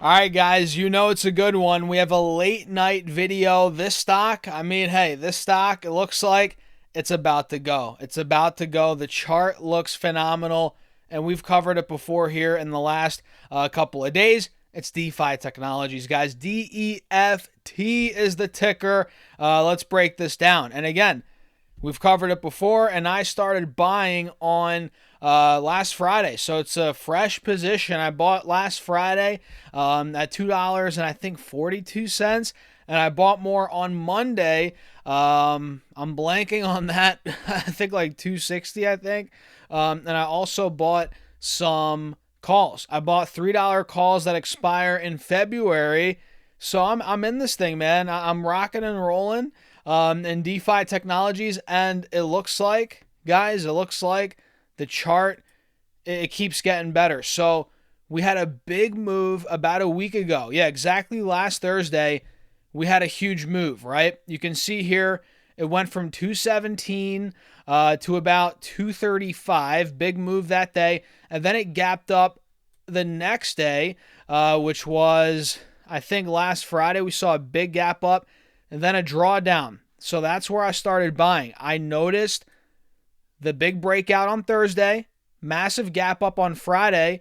All right, guys, you know it's a good one. We have a late night video. This stock, hey, this stock, it looks like it's about to go. It's about to go. The chart looks phenomenal, and we've covered it before here in the last couple of days. It's DeFi Technologies, guys. DEFT is the ticker. Let's break this down. And again, we've covered it before, and I started buying on last Friday. So it's a fresh position. I bought last Friday at $2 and I think 42 cents. And I bought more on Monday. I'm blanking on that. I think like 260, I think. And I also bought some calls. I bought $3 calls that expire in February. So I'm in this thing, man. I'm rocking and rolling in DeFi Technologies, and it looks like, guys, the chart, it keeps getting better. So we had a big move about a week ago. Yeah, exactly last Thursday, we had a huge move, right? You can see here, it went from 217 to about 235. Big move that day. And then it gapped up the next day, which was, I think, last Friday. We saw a big gap up and then a drawdown. So that's where I started buying. I noticed the big breakout on Thursday, massive gap up on Friday,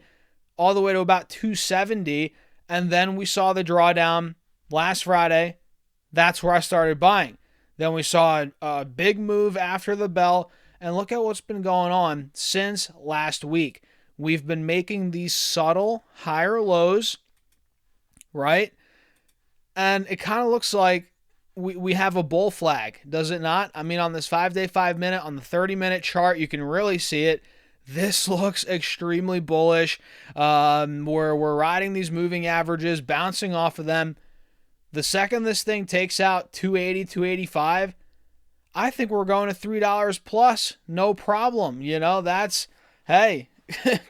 all the way to about 270. And then we saw the drawdown last Friday. That's where I started buying. Then we saw a big move after the bell. And look at what's been going on since last week. We've been making these subtle higher lows, right? And it kind of looks like we have a bull flag, does it not? I mean, on this 5-day, 5-minute, on the 30-minute chart, you can really see it. This looks extremely bullish. We're riding these moving averages, bouncing off of them. The second this thing takes out 280, 285, I think we're going to $3 plus, no problem. You know, that's, hey,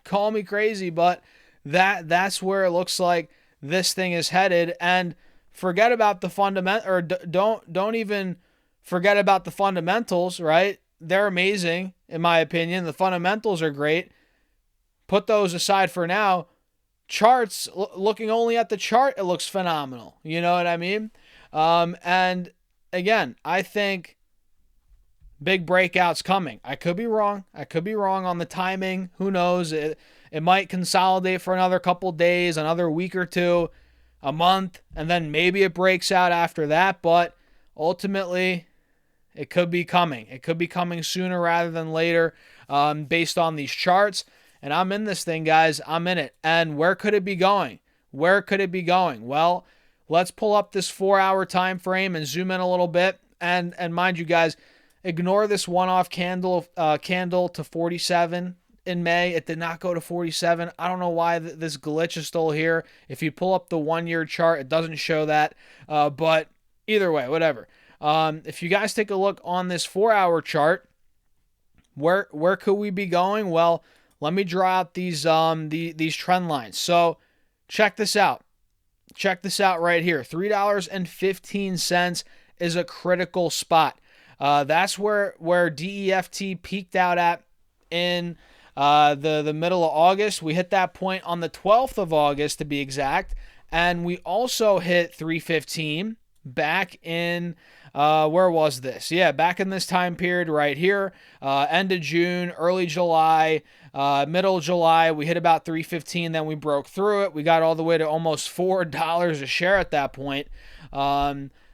call me crazy, but that's where it looks like this thing is headed. And forget about the fundamental, or don't even forget about the fundamentals, right? They're amazing, in my opinion. The fundamentals are great. Put those aside for now. Charts, looking only at the chart, it looks phenomenal. You know what I mean? And again, I think big breakouts coming. I could be wrong. I could be wrong on the timing. Who knows? It might consolidate for another couple days, another week or two, a month, and then maybe it breaks out after that. But ultimately, it could be coming. It could be coming sooner rather than later, based on these charts. And I'm in this thing, guys. I'm in it. And where could it be going? Where could it be going? Well, let's pull up this 4-hour time frame and zoom in a little bit. And mind you, guys, ignore this one-off candle to 47 in May. It did not go to 47. I don't know why this glitch is still here. If you pull up the 1-year chart, it doesn't show that. But either way, whatever. If you guys take a look on this 4-hour chart, where could we be going? Well, let me draw out these trend lines. So check this out. Check this out right here. $3.15 is a critical spot. That's where DEFT peaked out at in the middle of August. We hit that point on the 12th of August, to be exact. And we also hit 315 back in, where was this? Yeah, back in this time period right here. End of June, early July, middle of July, we hit about 315. Then we broke through it. We got all the way to almost $4 a share at that point.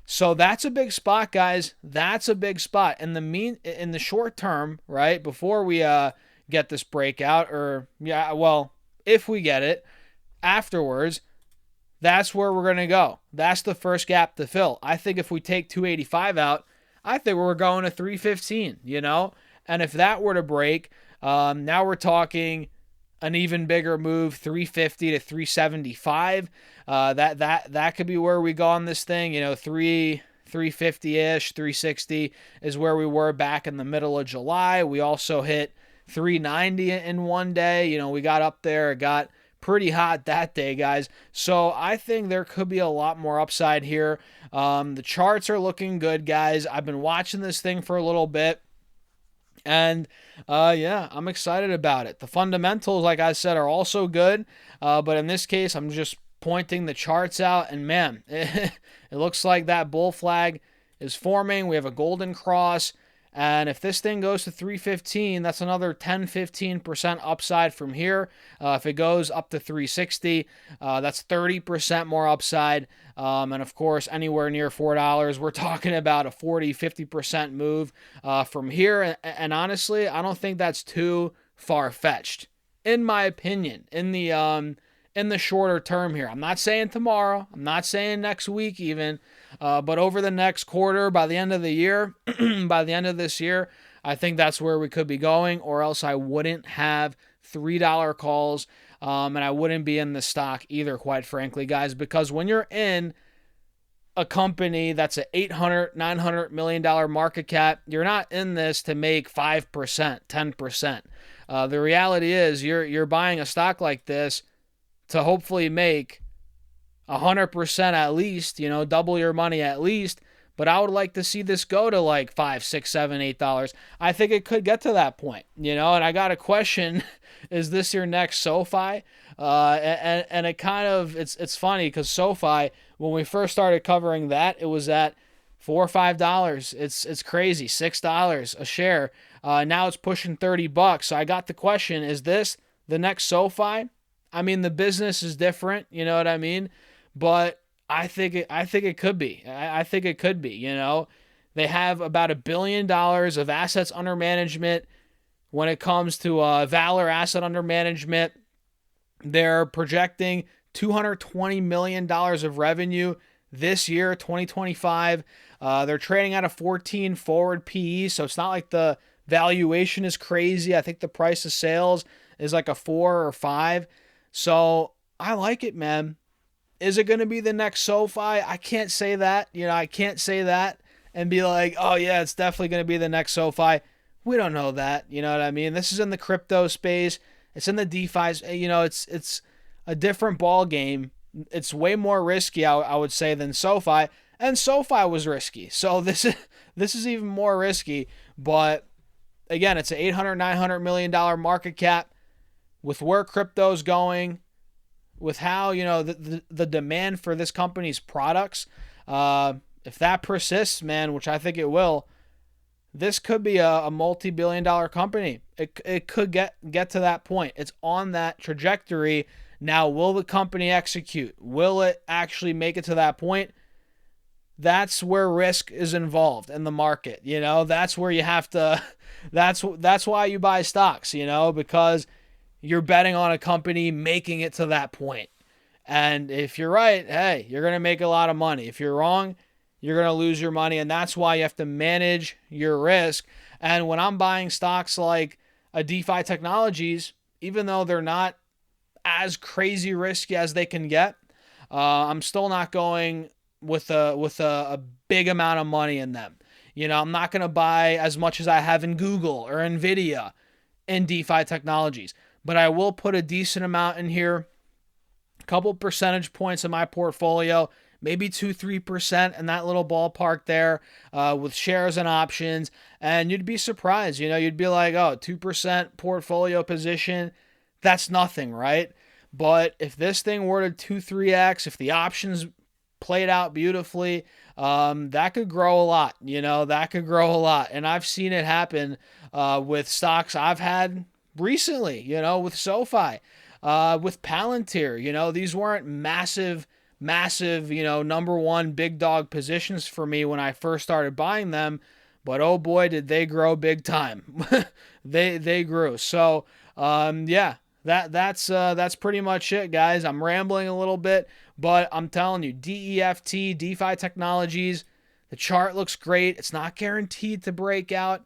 So that's a big spot, guys. That's a big spot. In the short term, right, before we get this breakout, or if we get it afterwards, that's where we're going to go. That's the first gap to fill. I think if we take 285 out, I think we're going to 315, you know? And if that were to break, now we're talking an even bigger move, 350 to 375. That could be where we go on this thing. You know, 350-ish, 360 is where we were back in the middle of July. We also hit 390 in one day. You know, we got up there. It got pretty hot that day, guys. So I think there could be a lot more upside here. The charts are looking good, guys. I've been watching this thing for a little bit. And I'm excited about it. The fundamentals, like I said, are also good. But in this case, I'm just pointing the charts out, and man, it looks like that bull flag is forming. We have a golden cross, and if this thing goes to 315, that's another 10-15% upside from here. If it goes up to 360, that's 30% more upside. And of course, anywhere near $4, we're talking about a 40-50% move from here. And honestly, I don't think that's too far-fetched, in my opinion, in the shorter term here. I'm not saying tomorrow. I'm not saying next week even. But over the next quarter, by the end of the year, by the end of this year, I think that's where we could be going, or else I wouldn't have $3 calls, and I wouldn't be in the stock either, quite frankly, guys, because when you're in a company that's an $800-900 million market cap, you're not in this to make 5%, 10%. The reality is you're buying a stock like this to hopefully make 100% at least, double your money at least. But I would like to see this go to like $5, $6, $7, $8. I think it could get to that point, and I got a question, is this your next SoFi? And it kind of, it's funny because SoFi, when we first started covering that, it was at $4 or $5. It's crazy, $6 a share. Now it's pushing $30. So I got the question, is this the next SoFi? I mean, the business is different, you know what I mean? But I think it could be. I think it could be, They have about $1 billion of assets under management. When it comes to Valor asset under management, they're projecting $220 million of revenue this year, 2025. They're trading at a 14 forward PE, so it's not like the valuation is crazy. I think the price of sales is like a 4 or 5. So I like it, man. Is it going to be the next SoFi? I can't say that. I can't say that and be like, oh yeah, it's definitely going to be the next SoFi. We don't know that. You know what I mean? This is in the crypto space. It's in the DeFi. It's a different ball game. It's way more risky, I would say, than SoFi. And SoFi was risky. So this is even more risky. But again, it's an $800-900 million market cap. With where crypto's going, with how, the demand for this company's products, if that persists, man, which I think it will, this could be a multi-billion-dollar company. It could get to that point. It's on that trajectory. Now, will the company execute? Will it actually make it to that point? That's where risk is involved in the market. That's where you have to. That's why you buy stocks. Because you're betting on a company making it to that point. And if you're right, hey, you're going to make a lot of money. If you're wrong, you're going to lose your money. And that's why you have to manage your risk. And when I'm buying stocks like a DeFi Technologies, even though they're not as crazy risky as they can get, I'm still not going with a big amount of money in them. I'm not going to buy as much as I have in Google or Nvidia in DeFi Technologies. But I will put a decent amount in here, a couple percentage points in my portfolio, maybe 2-3% in that little ballpark there, with shares and options. And you'd be surprised, you'd be like, oh, 2% portfolio position, that's nothing, right? But if this thing were to 2-3x, if the options played out beautifully, that could grow a lot, that could grow a lot. And I've seen it happen with stocks I've had recently, with SoFi, with Palantir. These weren't massive, number one big dog positions for me when I first started buying them, but oh boy, did they grow big time. they grew. So, yeah, that's pretty much it, guys. I'm rambling a little bit, but I'm telling you, DEFT, DeFi Technologies, the chart looks great. It's not guaranteed to break out.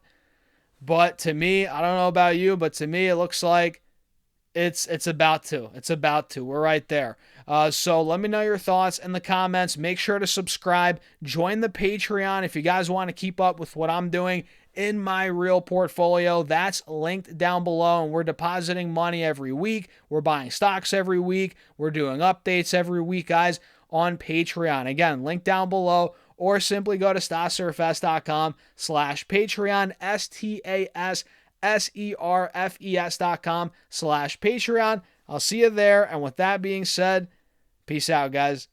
But to me, I don't know about you, but to me, it looks like it's about to. It's about to. We're right there. So let me know your thoughts in the comments. Make sure to subscribe. Join the Patreon if you guys want to keep up with what I'm doing in my real portfolio. That's linked down below, and we're depositing money every week. We're buying stocks every week. We're doing updates every week, guys, on Patreon. Again, link down below. Or simply go to stasserfs.com/Patreon, STASSERFES.com/Patreon. I'll see you there. And with that being said, Peace out, guys.